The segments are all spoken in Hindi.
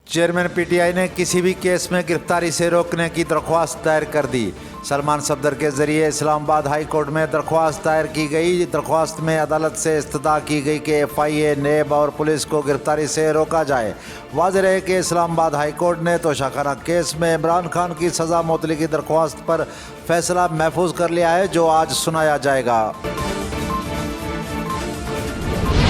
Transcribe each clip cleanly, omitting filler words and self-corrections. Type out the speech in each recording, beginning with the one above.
चेयरमैन पीटीआई ने किसी भी केस में गिरफ्तारी से रोकने की दरख्वास्त दायर कर दी। सलमान सफदर के जरिए इस्लामाबाद हाई कोर्ट में दरख्वास्त दायर की गई। दरख्वास्त में अदालत से इस्तदा की गई कि एफआईए, नेब और पुलिस को गिरफ्तारी से रोका जाए। वाज़ेह रहे कि इस्लामाबाद हाई कोर्ट ने तोशाखाना केस में इमरान खान की सज़ा मुअत्तली की दरख्वास्त पर फैसला महफूज कर लिया है, जो आज सुनाया जाएगा।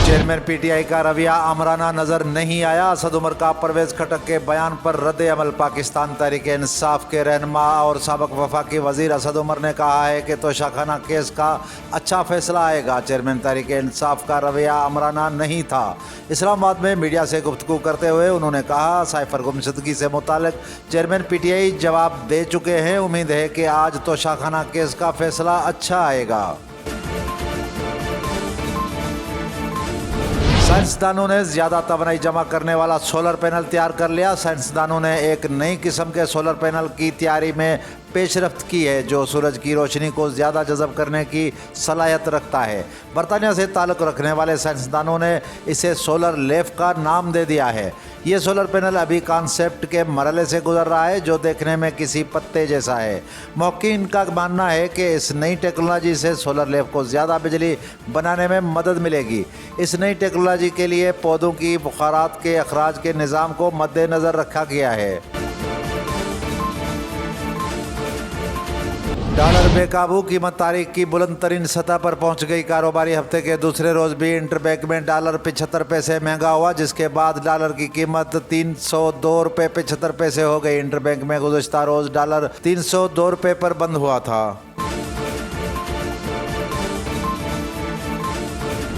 चेयरमैन पीटीआई का रवैया आमराना नजर नहीं आया। असद उमर का परवेज खटक के बयान पर रद्द अमल। पाकिस्तान तहरीक-ए-इंसाफ के रहनुमा और साबिक वफाकी वजीर असद उमर ने कहा है कि तोशाखाना केस का अच्छा फैसला आएगा। चेयरमैन तहरीक-ए-इंसाफ का रवैया आमराना नहीं था। इस्लामाबाद में मीडिया से गुफ्तगू करते हुए उन्होंने कहा, साइफर गुमशुदगी से मुतालिक चेयरमैन पीटीआई जवाब दे चुके हैं। उम्मीद है कि आज तोशाखाना केस का फैसला अच्छा आएगा। साइंसदानों ने ज़्यादा तवानाई जमा करने वाला सोलर पैनल तैयार कर लिया। साइंसदानों ने एक नई किस्म के सोलर पैनल की तैयारी में पेशरफ्त की है, जो सूरज की रोशनी को ज़्यादा जज़ब करने की सलाहियत रखता है। बरतानिया से ताल्लुक़ रखने वाले साइंसदानों ने इसे सोलर लेफ का नाम दे दिया है। ये सोलर पैनल अभी कॉन्सेप्ट के मरहले से गुजर रहा है, जो देखने में किसी पत्ते जैसा है। मौकीन का मानना है कि इस नई टेक्नोलॉजी से सोलर लेफ को ज़्यादा बिजली बनाने में मदद मिलेगी। इस नई टेक्नोलॉजी के लिए पौधों की बुखारात के अखराज के निज़ाम को मद्देनज़र रखा गया है। डॉलर बेकाबू, कीमत तारीख की बुलंद तरीन सतह पर पहुंच गई। कारोबारी हफ्ते के दूसरे रोज भी इंटरबैंक में डॉलर 75 पैसे महंगा हुआ, जिसके बाद डॉलर की कीमत 302 रुपये 75 पैसे हो गई। इंटरबैंक में गुज़श्ता रोज डॉलर 302 रुपये पर बंद हुआ था।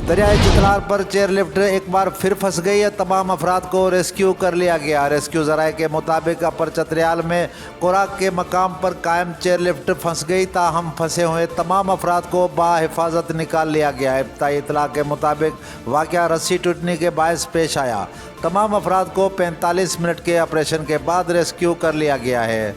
दरियाए चितलार पर चेयरलिफ्ट एक बार फिर फंस गई है। तमाम अफराद को रेस्क्यू कर लिया गया। रेस्क्यू ज़राए के मुताबिक अपर चतरियाल में कोराक के मकाम पर कायम चेयरलिफ्ट फंस गई। ताहम फंसे हुए तमाम अफराद को बाहिफाजत निकाल लिया गया। इब्तदाई इतला के मुताबिक वाक़या रस्सी टूटने के बायस पेश आया। तमाम अफराद को 45 मिनट के ऑपरेशन के बाद रेस्क्यू कर लिया गया है।